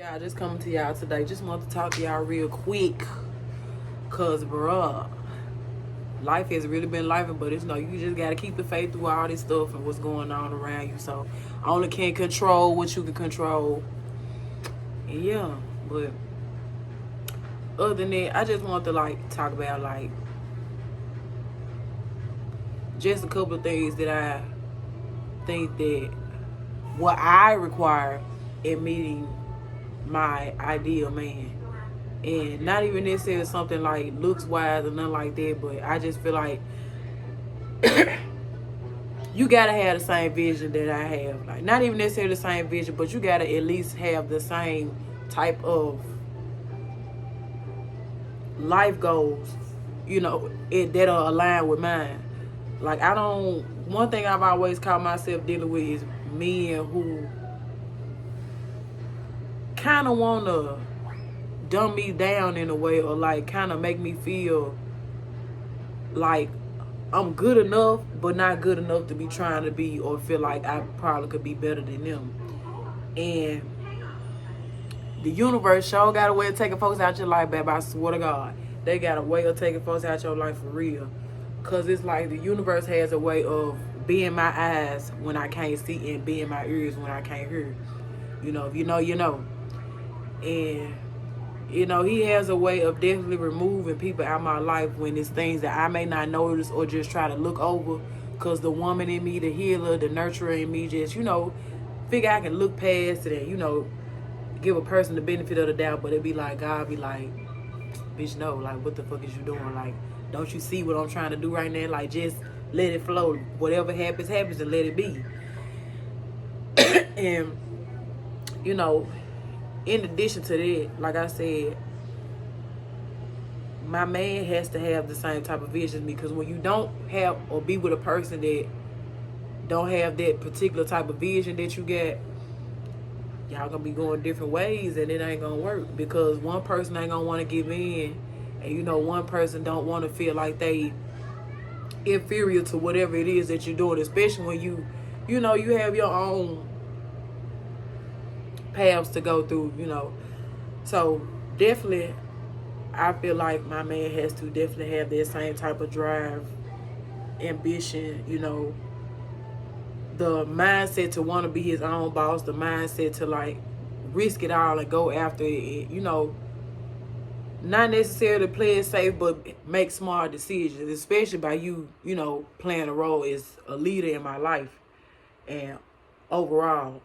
Y'all just coming to y'all today. Just want to talk to y'all real quick. Cause bruh, life has really been life, but it's you just gotta keep the faith through all this stuff and what's going on around you. So I only can control what you can control. And yeah, but other than that, I just want to talk about just a couple of things that I think that what I require in meeting my ideal man. And not even necessarily something like looks wise or nothing like that, but I just feel like you gotta have the same vision that I have. Like not even necessarily the same vision, but you gotta at least have the same type of life goals, that'll align with mine. Like I don't one thing I've always caught myself dealing with is men who kinda wanna dumb me down in a way, or kinda make me feel like I'm good enough, but not good enough to be trying to be, or feel like I probably could be better than them. And the universe sure got a way of taking folks out your life, baby. I swear to God. They got a way of taking folks out your life for real. Because it's like the universe has a way of being my eyes when I can't see and being my ears when I can't hear. If you know, you know. And he has a way of definitely removing people out of my life when it's things that I may not notice or just try to look over. Because the woman in me, the healer, the nurturer in me just, figure I can look past it and, give a person the benefit of the doubt. But it be like, God be like, bitch, no, like, what the fuck is you doing? Like, don't you see what I'm trying to do right now? Like, just let it flow. Whatever happens, happens, and let it be. And, in addition to that, like I said, my man has to have the same type of vision, because when you don't have or be with a person that don't have that particular type of vision that you got, y'all gonna be going different ways, and it ain't gonna work, because one person ain't gonna want to give in, and one person don't want to feel like they inferior to whatever it is that you're doing, especially when you have your own paths to go through, so definitely I feel like my man has to definitely have that same type of drive, ambition, the mindset to want to be his own boss, the mindset to risk it all and go after it, not necessarily play it safe, but make smart decisions, especially by you, playing a role as a leader in my life and overall.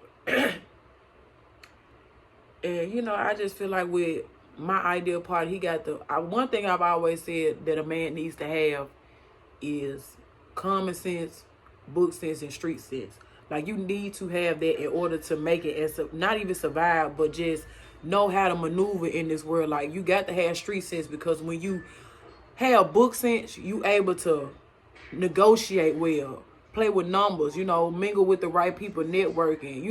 And, I just feel like with my ideal partner, he got one thing I've always said that a man needs to have is common sense, book sense, and street sense. Like, you need to have that in order to make it, as not even survive, but just know how to maneuver in this world. Like, you got to have street sense, because when you have book sense, you able to negotiate well, play with numbers, mingle with the right people, networking,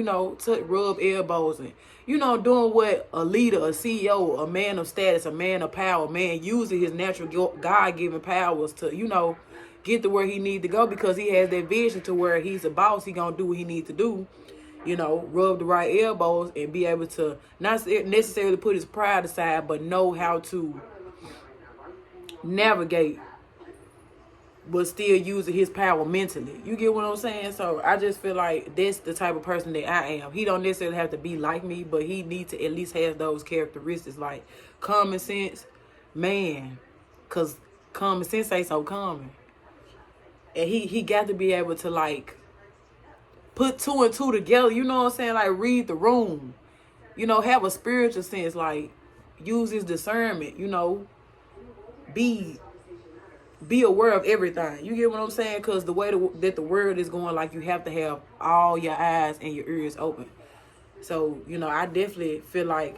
rub elbows, and, doing what a leader, a CEO, a man of status, a man of power, a man using his natural God-given powers to, get to where he need to go, because he has that vision to where he's a boss. He gonna do what he needs to do, rub the right elbows and be able to not necessarily put his pride aside, but know how to navigate, but still using his power mentally. You get what I'm saying? So I just feel like that's the type of person that I am. He don't necessarily have to be like me, but he needs to at least have those characteristics, like common sense, man, because common sense ain't so common. And he got to be able to put two and two together, you know what I'm saying? Like, read the room, have a spiritual sense, use his discernment, be aware of everything. You get what I'm saying? Because the way that the world is going, you have to have all your eyes and your ears open. So, I definitely feel like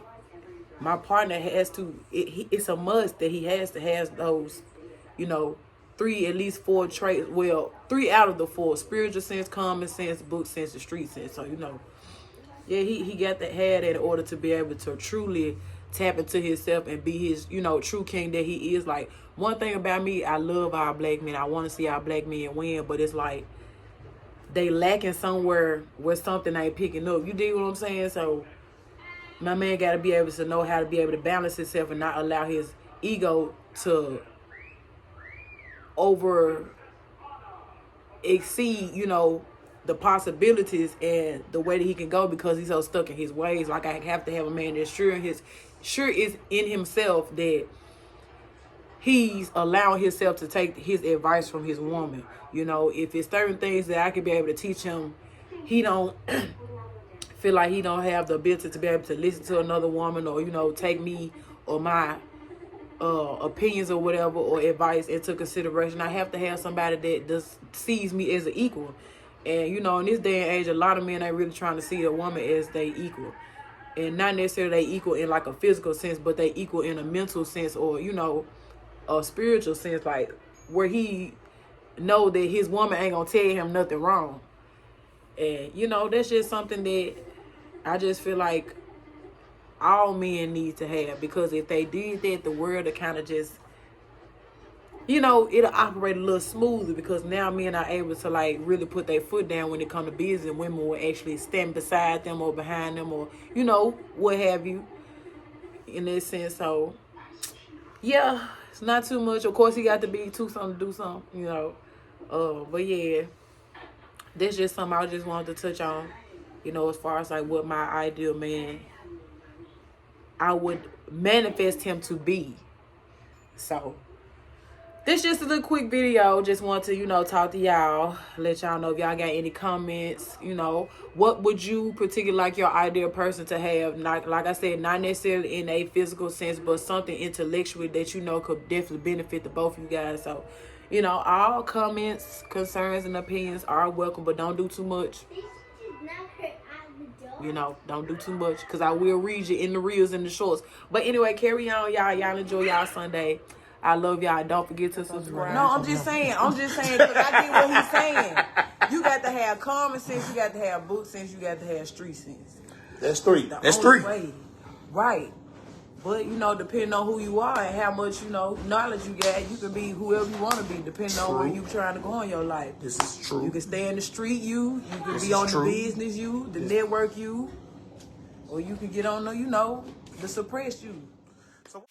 my partner has to, it's a must that he has to have those, at least 4 traits. Well, 3 out of the 4: spiritual sense, common sense, book sense, and street sense. So, yeah, he got to have that in order to be able to truly tap into himself and be his, true king that he is. Like, one thing about me, I love our black men. I want to see our black men win, but it's like they lacking somewhere where something ain't picking up. You dig what I'm saying? So my man got to be able to know how to be able to balance himself and not allow his ego to over exceed, you know, the possibilities and the way that he can go, because he's so stuck in his ways. Like, I have to have a man that's sure is in himself that he's allowing himself to take his advice from his woman. You know, if it's certain things that I could be able to teach him, he don't feel like he don't have the ability to be able to listen to another woman, or, you know, take me or my opinions or whatever, or advice into consideration. I have to have somebody that just sees me as an equal. And, you know, in this day and age, a lot of men ain't really trying to see a woman as they equal. And not necessarily they equal in like a physical sense, but they equal in a mental sense, or, you know, a spiritual sense, like where he know that his woman ain't gonna tell him nothing wrong. And, you know, that's just something that I just feel like all men need to have, because if they did that, the world will kind of just, you know, it'll operate a little smoother, because now men are able to like really put their foot down when it comes to business, and women will actually stand beside them or behind them, or, you know, what have you, in that sense. So yeah, it's not too much. Of course, he got to be too something to do something, you know. But yeah, that's just something I just wanted to touch on, you know, as far as like what my ideal man, I would manifest him to be. So this just a little quick video. Just want to, you know, talk to y'all, let y'all know if y'all got any comments. You know, what would you particularly like your ideal person to have? Not, like I said, not necessarily in a physical sense, but something intellectually that you know could definitely benefit the both of you guys. So, you know, all comments, concerns, and opinions are welcome, but don't do too much. You know, don't do too much, because I will read you in the reels and the shorts. But anyway, carry on, y'all. Y'all enjoy y'all Sunday. I love y'all. Don't forget to subscribe. No, I'm just saying, because I get what he's saying. You got to have common sense, you got to have book sense, you got to have street sense. That's three. That's three. Way. Right. But, you know, depending on who you are and how much, you know, knowledge you got, you can be whoever you want to be, depending on where you trying to go in your life. This is true. You can stay in the street, you can be on the business, the network, or you can get on the, you know, the suppressed you. So